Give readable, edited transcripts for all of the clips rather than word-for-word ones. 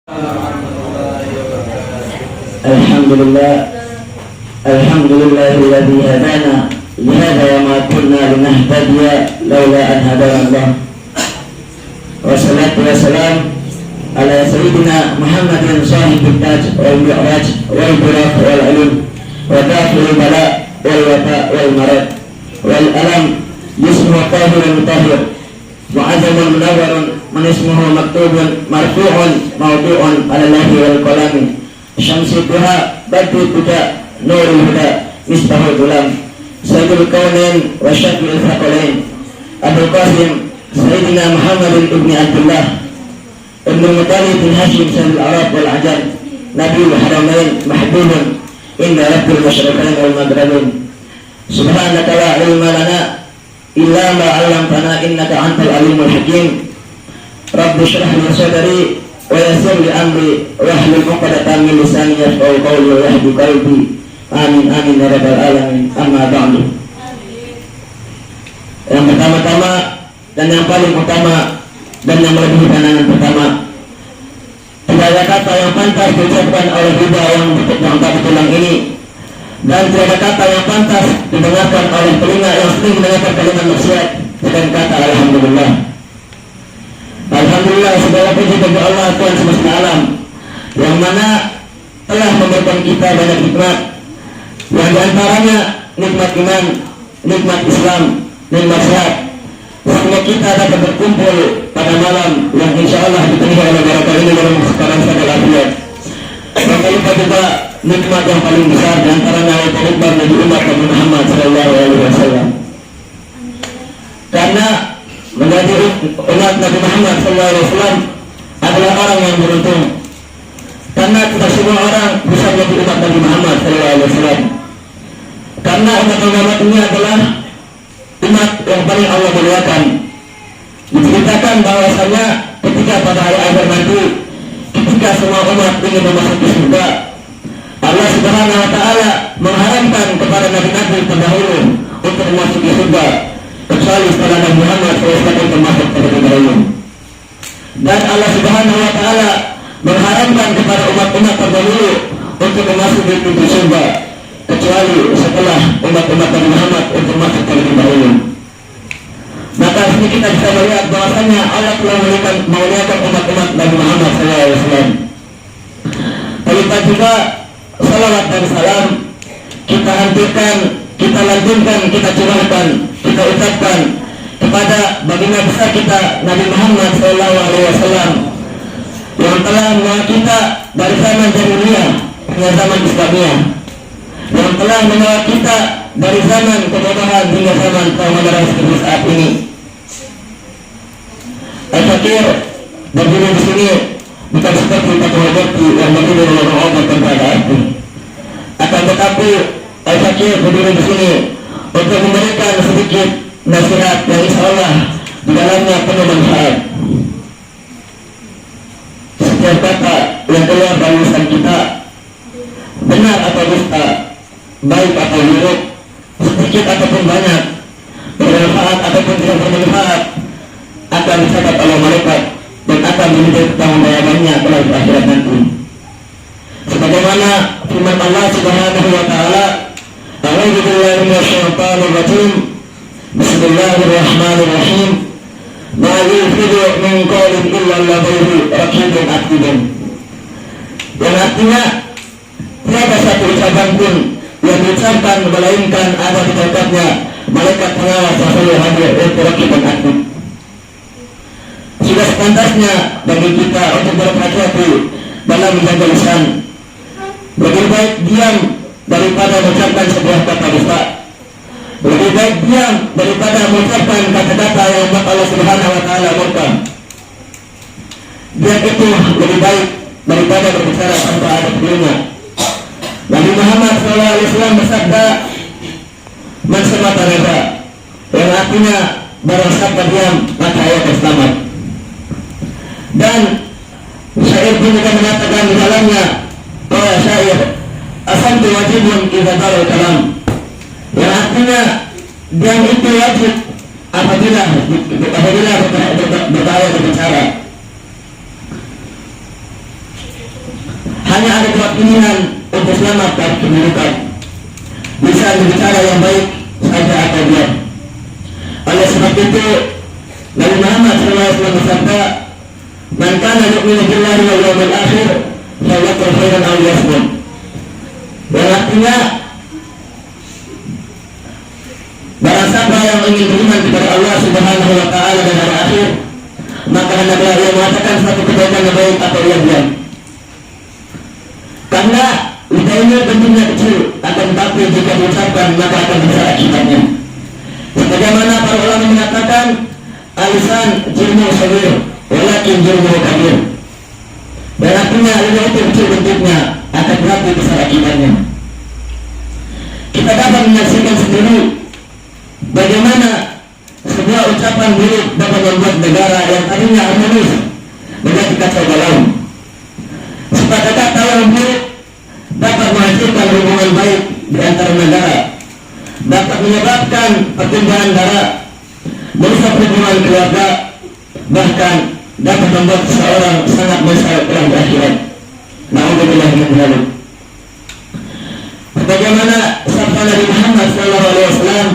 الحمد لله الذي هدانا لهذا وما كنا لنهتدي لولا أن هدانا الله. والصلاة والسلام على سيدنا محمد صاحب التاج والمعراج والبراق والعلم ودافع البلاء والوفاء والمرض والألم، جسمه طاهر مطهر معظم منور من اسمه مكتوب مرفوع موضوع على الله والقلم، شمس الضحى بدر الهدى نور الهدى مصباح الظلام، سيد الكونين وشفيع الثقلين، أبو القاسم سيدنا محمد بن عبد الله ابن المطلب بن هاشم سيد العرب والعجم، نبي الحرمين محبوب إن رب المشرقين والمغربين. سبحانك لا علم لنا إلا ما علمتنا إنك أنت العليم الحكيم. رب اشرح لي صدري ويسر لي أمري واحلل عقدة من لساني يفقهوا قولي ويهدي قلبي. Amin amin ya rabbal alamin. Amma ba'du. Yang pertama-tama dan yang paling utama dan yang melebihi pandangan pertama, tidak ada kata yang pantas diucapkan oleh kita yang tak tulang ini, dan tidak ada kata yang pantas didengarkan oleh telinga yang sering mendengarkan kalimat maksiat dengan kata alhamdulillah. Alhamdulillah, segala puji bagi Allah Tuhan semesta alam yang mana telah memberikan kita banyak nikmat, yang diantaranya nikmat iman, nikmat Islam, nikmat sehat, sehingga kita dapat berkumpul pada malam yang insya Allah dipenuhi oleh barakah ini dalam sekarang segala afiat. Maka lupa juga nikmat yang paling besar diantaranya yaitu nikmat Nabi Nabi Muhammad SAW. Karena menjadi umat Nabi Muhammad SAW adalah orang yang beruntung, karena tidak semua orang bisa menjadi umat Nabi Muhammad SAW. Karena umat ini adalah umat yang paling Allah muliakan. Diceritakan bahwasanya ketika pada hari akhir nanti, ketika semua umat ingin memasuki surga, Allah Subhanahu wa Ta'ala mengharamkan kepada nabi-nabi terdahulu untuk memasuki surga, kecuali setelah Nabi Muhammad SAW termasuk terlebih dahulu. Dan Allah Subhanahu wa Ta'ala mengharamkan kepada umat-umat terdahulu untuk memasuki pintu surga, kecuali setelah umat-umat Nabi Muhammad untuk masuk terlebih dahulu. Maka sini kita bisa melihat bahwasanya Allah telah memuliakan umat-umat Nabi Muhammad SAW. Kita juga salawat dan salam kita hancurkan, kita lanjutkan, kita curahkan, kita ucapkan kepada baginda besar kita Nabi Muhammad SAW yang telah membawa kita dari zaman jahiliyah hingga zaman Islamiyah, yang telah membawa kita dari zaman kebodohan hingga zaman kemudahan seperti saat ini. Al-Fakir berdiri di sini bukan seperti Fathul Baqi yang berdiri oleh Allah kepada aku. Akan tetapi Al-Fakir berdiri di sini untuk memberikan sedikit nasihat yang insya Allah di dalamnya penuh manfaat. Setiap kata yang keluar dari lisan kita, benar atau dusta, baik atau buruk, sedikit ataupun banyak, bermanfaat ataupun tidak bermanfaat, akan dicatat oleh malaikat dan akan menjadi pertanggungjawabannya pada akhirat nanti. Sebagaimana firman Allah Subhanahu wa Ta'ala, A'udzu billahi minasyaitonir rajim. Bismillahirrahmanirrahim. Ma yulfidu min qawlin illa ladayhi raqibun atidun. Yang artinya tiada satu ucapan pun yang diucapkan melainkan ada di tempatnya malaikat pengawas yang selalu hadir untuk raqibun atid. Sudah sepantasnya bagi kita untuk berhati-hati dalam menjaga lisan. Lebih baik diam daripada mengucapkan sebuah kata dusta. Lebih baik diam daripada mengucapkan kata-kata yang membuat Allah Subhanahu wa Ta'ala murka. Diam itu lebih baik daripada berbicara tanpa ada perlunya. Nabi Muhammad SAW bersabda, "Man samata rida," yang artinya barang siapa diam maka ia selamat. Dan syair pun juga mengatakan di dalamnya bahwa syair asamtu wajibun idza darul kalam, yang artinya diam itu wajib apabila berbahaya berbicara. Hanya ada dua pilihan untuk selamat dari keburukan. Bisa berbicara yang baik saja atau diam. Oleh sebab itu Nabi Muhammad SAW bersabda, "Man kana yu'minu billahi wal yawmil akhir falyaqul khairan aw liyasmut." Yang artinya, barang siapa yang ingin beriman kepada Allah Subhanahu wa taala dan hari akhir, maka hendaklah ia mengatakan satu kebaikan yang baik atau ia diam. Karena lidah ini bentuknya kecil, akan tetapi jika diucapkan maka akan besar akibatnya. Sebagaimana para ulama mengatakan, alisan jilmu sabir, walakin jilmu kabir. Dan artinya lidah itu kecil bentuknya, akan tetapi besar akibatnya. Kita dapat menyaksikan sendiri bagaimana sebuah ucapan milik dapat membuat negara yang tadinya harmonis menjadi kacau balau. Sepakat kata yang buruk dapat menghasilkan hubungan baik di antara negara, dapat menyebabkan pertumbuhan darah, merusak hubungan keluarga, bahkan dapat membuat seseorang sangat menyesal pulang di akhirat. Na'udzubillah min dzalik. Bagaimana sabda Nabi Muhammad SAW,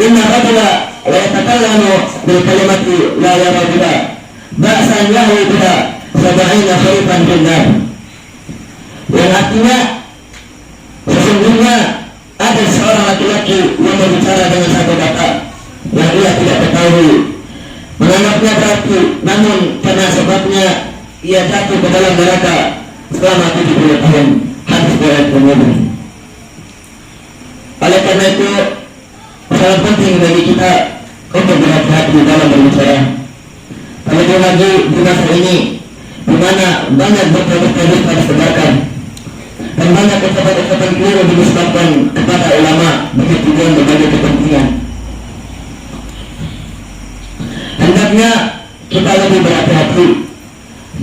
"Inna rajula la yatakallamu bil kalimati la yara biha ba'san yahwi biha sab'ina kharifan fil nar." Yang artinya, sesungguhnya ada seorang laki-laki yang berbicara dengan satu kata yang ia tidak ketahui, menganggapnya berarti, namun karena sebabnya ia jatuh ke dalam neraka selama 70 tahun. Hadis riwayat Muslim. Oleh karena itu sangat penting bagi kita untuk berhati-hati dalam berbicara. Terlebih lagi di masa ini, di mana banyak berita-berita disebarkan dan banyak ucapan-ucapan keliru dinisbatkan kepada ulama bagi tujuan berbagai kepentingan. Hendaknya kita lebih berhati-hati,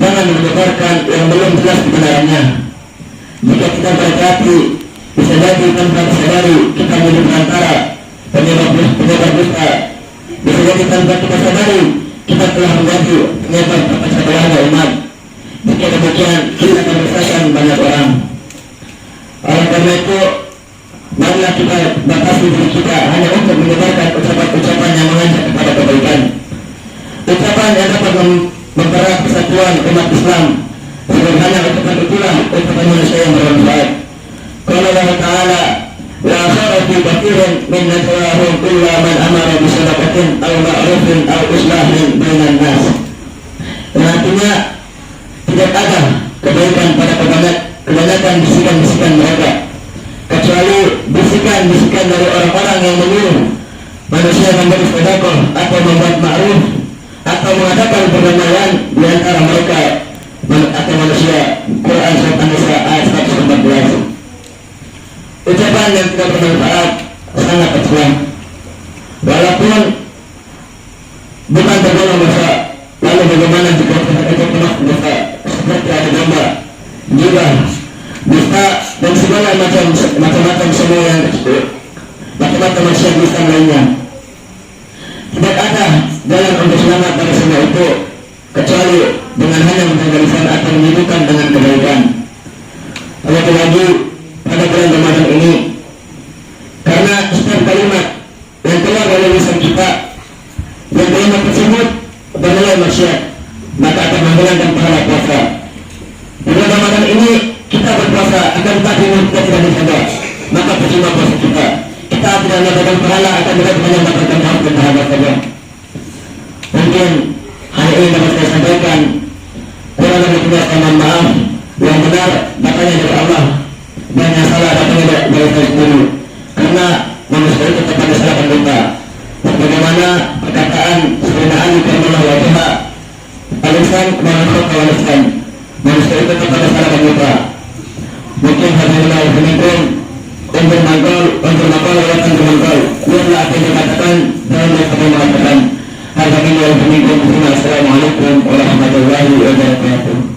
jangan menyebarkan yang belum jelas kebenarannya. Jika kita berhati-hati, bisa jadi tanpa disadari kita menjadi perantara penyebar dusta. Bisa jadi tanpa kita sadari kita telah menjadi penyebab terpecah belahnya umat. Jika demikian, kita akan menyesatkan banyak orang. Oleh karena itu, marilah kita batasi diri kita hanya untuk menyebarkan ucapan-ucapan yang mengajak kepada kebaikan, ucapan yang dapat mempererat persatuan umat Islam. Sederhana ucapan itulah ucapan manusia yang bermanfaat. Qala Allah Ta'ala, "La khara fi kathirin min najwahum illa man amara bi sadaqatin aw ma'rufin aw islahin bainan nas." Artinya, tidak ada kebaikan pada kebanyakan bisikan-bisikan mereka, kecuali bisikan-bisikan dari orang-orang yang menyuruh manusia memberi sedekah atau membuat ma'ruf atau mengadakan perdamaian di antara mereka atau manusia. Quran Surat An-Nisa ayat 114. Ucapan yang tidak bermanfaat sangat kecil, walaupun bukan tergolong dosa. Lalu bagaimana jika itu penuh dosa seperti ada domba, jiwa, dusta dan segala macam semua yang kecil, macam-macam maksiat dusta lainnya? Tidak ada jalan untuk selamat dari semua itu kecuali dengan hanya menjaga lisan atau menyibukkan dengan kebaikan. Terlebih lagi pada bulan Ramadan ini, karena setiap kalimat yang keluar dari lisan kita, yang kalimat tersebut bernilai maksiat, maka akan menghilangkan pahala puasa. Di bulan Ramadan ini kita berpuasa, akan tetapi kita tidak dijaga, maka percuma puasa kita. Kita tidak mendapatkan pahala, akan hanya mendapatkan harta dan pahala saja. Mungkin hal ini dapat saya sampaikan. Kurang lebih tidak, mohon maaf. Yang benar datangnya dari Allah, dan yang salah datangnya dari saya sendiri. Karena manusia itu terkadang salah pendusta. Bagaimana perkataan Sayyidina Ali Karamallahu wajhahu, "Al-insan man-khata wal-insan." Manusia itu terkadang salah pendusta. Mungkin hadillah minkum untuk mangkal, lewatan ke mangkal. Lihatlah apa yang dikatakan dalam apa yang mengatakan. Hadillah minkum. Assalamualaikum warahmatullahi wabarakatuh.